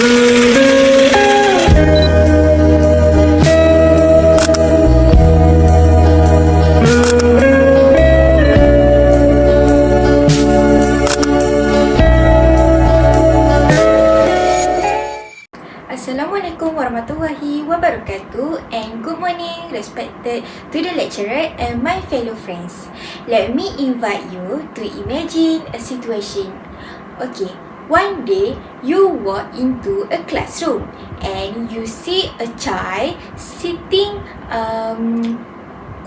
Assalamualaikum warahmatullahi wabarakatuh, and good morning respected to the lecturer and my fellow friends. Let me invite you to imagine a situation. Okay, one day you walk into a classroom and you see a child sitting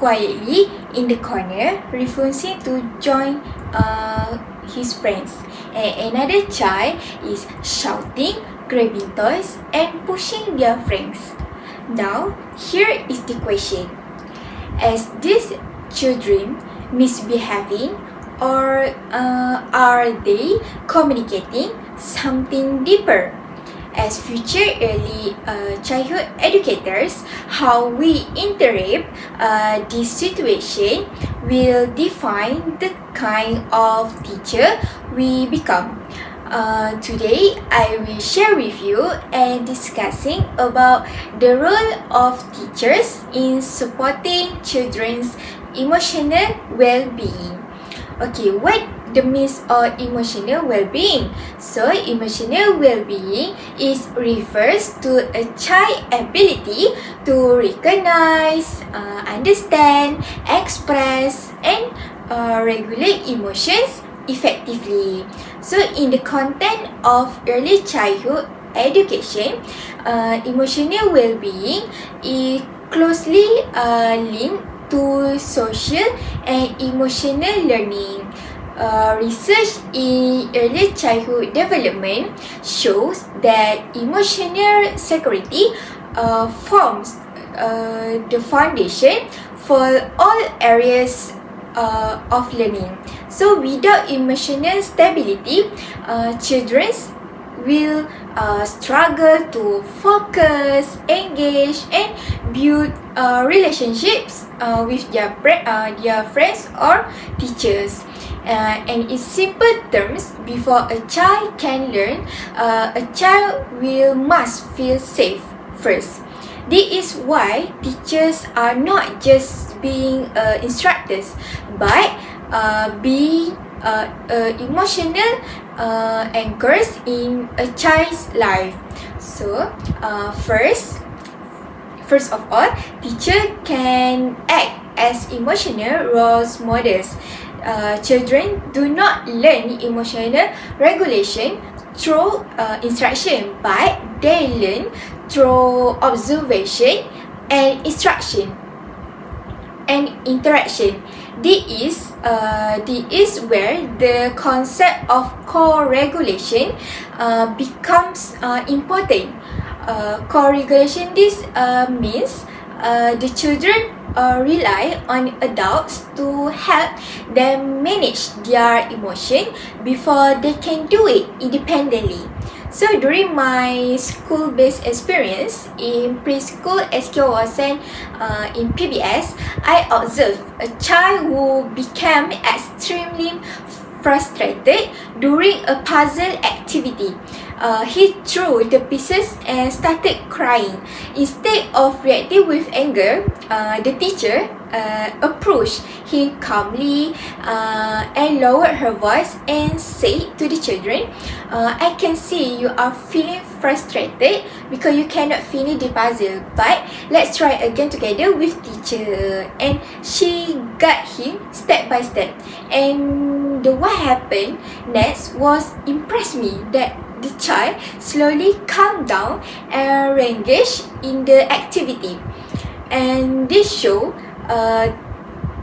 quietly in the corner, refusing to join his friends, and another child is shouting, grabbing toys and pushing their friends. Now, here is the question. As these children misbehaving, or are they communicating something deeper? As future early childhood educators, how we interpret this situation will define the kind of teacher we become. Today, I will share with you and discussing about the role of teachers in supporting children's emotional well-being. Okay, what the means of emotional well-being? So, emotional well-being refers to a child's ability to recognize, understand, express, and regulate emotions effectively. So, in the content of early childhood education, emotional well-being is closely linked to social and emotional learning. Research in early childhood development shows that emotional security forms the foundation for all areas of learning. So, without emotional stability, children will struggle to focus, engage, and build relationships with their friends or teachers. And in simple terms, before a child can learn, a child must feel safe first. This is why teachers are not just being instructors, but being emotional anchors in a child's life. So, first of all, teacher can act as emotional role models. Children do not learn emotional regulation through instruction, but they learn through observation and instruction and interaction. This is where the concept of co-regulation becomes important. Co-regulation, this means the children rely on adults to help them manage their emotion before they can do it independently. So, during my school-based experience in preschool SK1 in PBS, I observed a child who became extremely frustrated during a puzzle activity. He threw the pieces and started crying. Instead of reacting with anger, the teacher approached him calmly and lowered her voice and said to the children, I can see you are feeling frustrated because you cannot finish the puzzle, but let's try again together with teacher. And she got him step by step. And what happened next was impressed me, that the child slowly calmed down and engaged in the activity. And this shows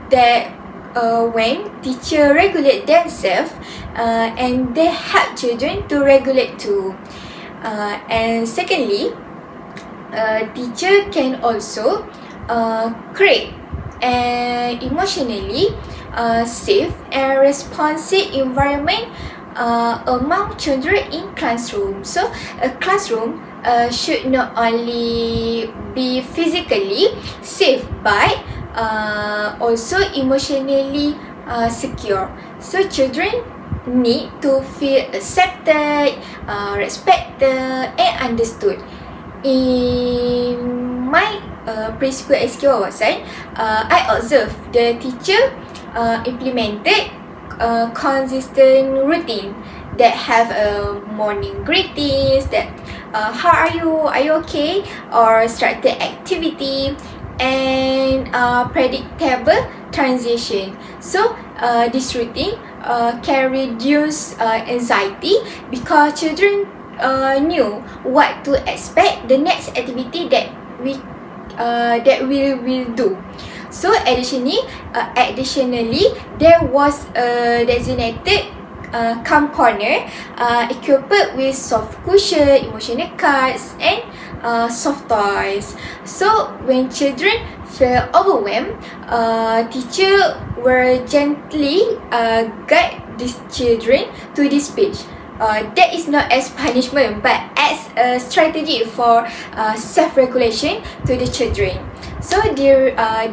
that when teachers regulate themselves, and they help children to regulate too. And secondly, teacher can also create an emotionally safe and responsive environment among children in classroom. So, a classroom should not only be physically safe, but also emotionally secure. So, children need to feel accepted, respected, and understood. In my preschool SQ wawasan, I observed the teacher implemented consistent routine that have morning greetings, that how are you okay, or structured activity, and predictable transition. So this routine can reduce anxiety because children knew what to expect the next activity that we will do. So additionally, there was a designated calm corner equipped with soft cushion, emotional cards, and soft toys. So when children feel overwhelmed, teachers will gently guide these children to this page. That is not as punishment but as a strategy for self-regulation to the children. So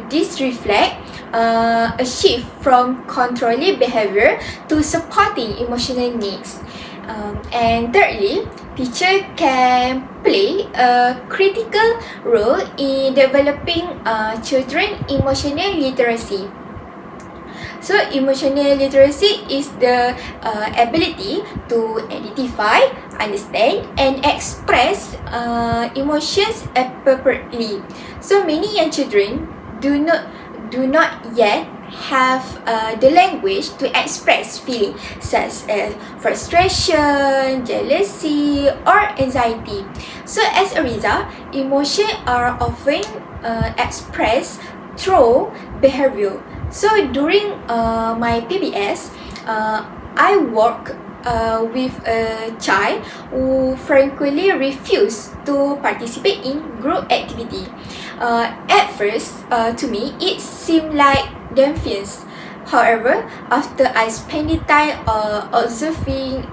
this reflects a shift from controlling behavior to supporting emotional needs. And thirdly, teacher can play a critical role in developing children emotional literacy. So emotional literacy is the ability to identify, understand, and express emotions appropriately. So many young children do not yet have the language to express feelings such as frustration, jealousy, or anxiety. So as a result, emotions are often expressed through behavior. So during my PBS, I work with a child who frequently refused to participate in group activity. At first, to me, it seemed like defiance. However, after I spent the time observing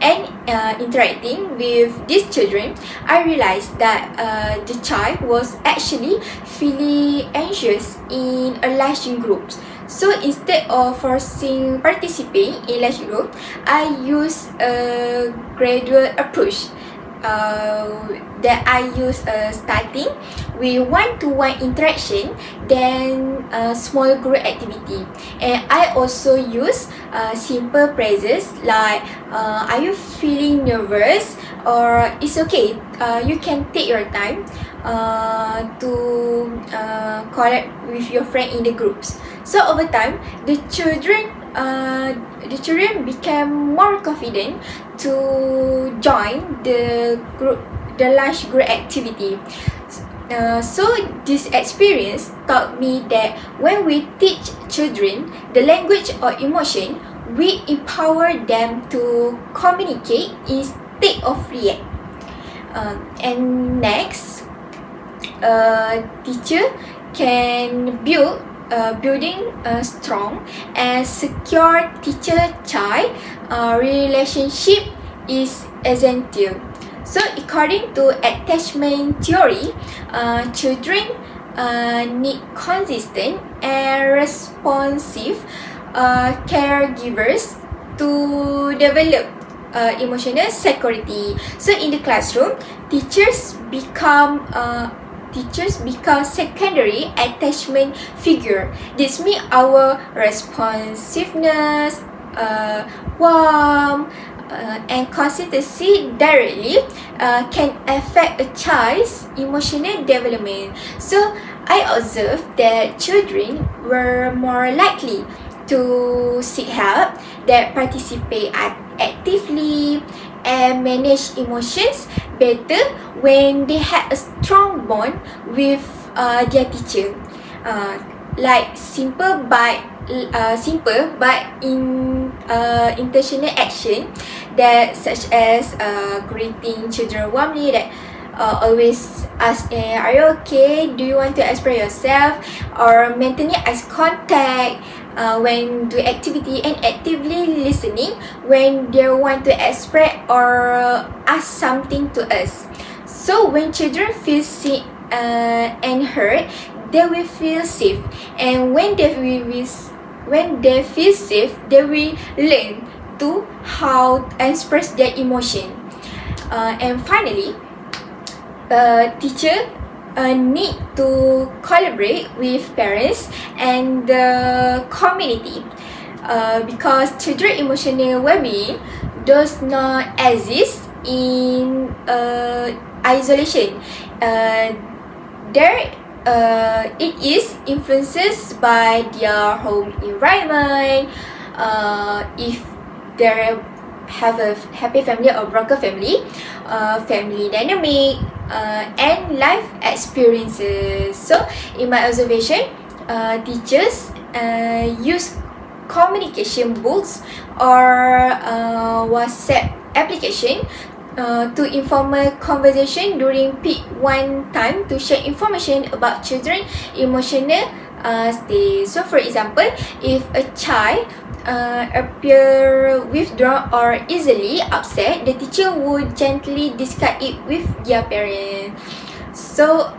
and interacting with these children, I realized that the child was actually feeling anxious in a large group. So instead of forcing participating in large group, I use a gradual approach that I use starting with one-to-one interaction, then small group activity. And I also use simple phrases like are you feeling nervous, or it's okay, you can take your time to connect with your friend in the groups. So over time, the children became more confident to join the large group activity. So this experience taught me that when we teach children the language of emotion, we empower them to communicate instead of react. And next, teacher can building a strong and secure teacher-child relationship is essential. So according to attachment theory, children need consistent and responsive caregivers to develop emotional security. So in the classroom, teachers become secondary attachment figure. This means our responsiveness, warmth, and consistency directly can affect a child's emotional development. So I observed that children were more likely to seek help, that participate actively, and manage emotions better when they had a strong bond with their teacher. Like simple but intentional action that such as greeting children warmly, that always ask, are you okay? Do you want to express yourself? Or maintaining eye contact when do activity, and actively listening when they want to express or ask something to us. So when children feel seen and heard, they will feel safe, and when they will when they feel safe, they will learn to how to express their emotion. And finally, teacher need to collaborate with parents and the community, because children emotional well-being does not exist in isolation. It is influenced by their home environment, if they have a happy family or broken family, family dynamic, and life experiences. So in my observation, teachers use communication books or WhatsApp application to informal conversation during peak one time to share information about children emotional state. So for example, if a child appear withdrawn or easily upset, the teacher would gently discuss it with their parent. So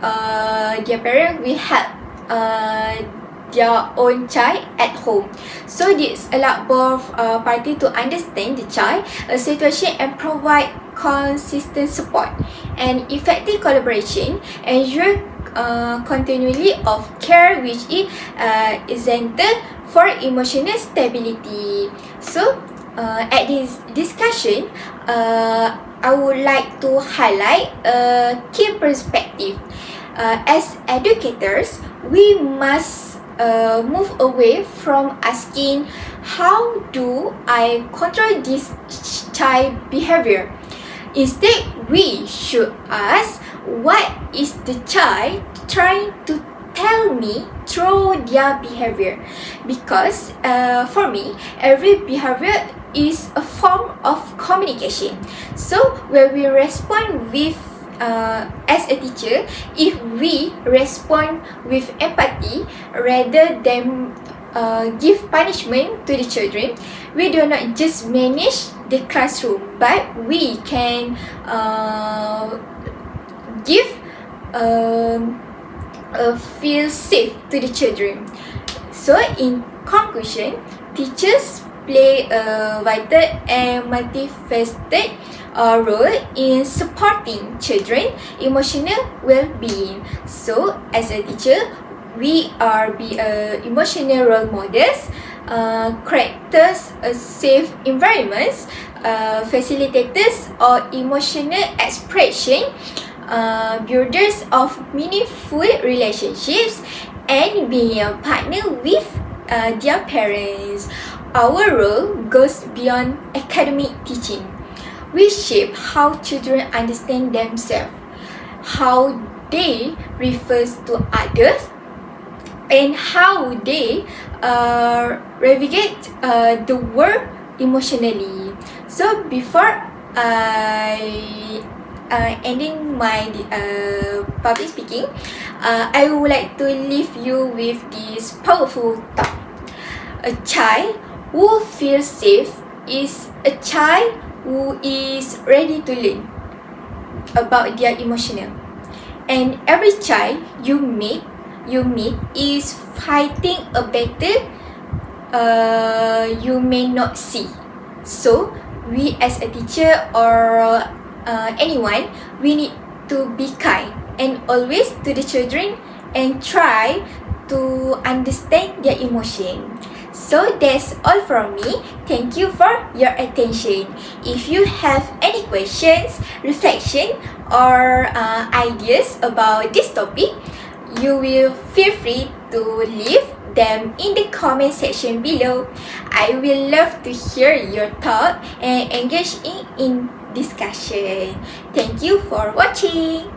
their parent will help their own child at home. So this allows both parties to understand the child situation and provide consistent support. And effective collaboration ensure continuity of care, which is essential for emotional stability. So at this discussion, I would like to highlight a key perspective. As educators, we must move away from asking, how do I control this child behavior? Instead, we should ask, what is the child trying to tell me through their behavior? Because for me, every behavior is a form of communication. So when we respond with as a teacher, if we respond with empathy rather than give punishment to the children, we do not just manage the classroom, but we can give feel safe to the children. So in conclusion, teachers play a vital and multifaceted role in supporting children emotional well-being. So as a teacher, we are emotional role models, creators a safe environments, facilitators of emotional expression, builders of meaningful relationships, and being a partner with their parents. Our role goes beyond academic teaching. We shape how children understand themselves, how they refer to others, and how they navigate the world emotionally. So before I ending my public speaking, I would like to leave you with this powerful thought. A child who feels safe is a child who is ready to learn about their emotional. And every child you meet is fighting a battle you may not see. So we as a teacher or anyone, we need to be kind and always to the children and try to understand their emotion. So that's all from me. Thank you for your attention. If you have any questions, reflection, or ideas about this topic, you will feel free to leave them in the comment section below. I will love to hear your thoughts and engage in discussion. Thank you for watching.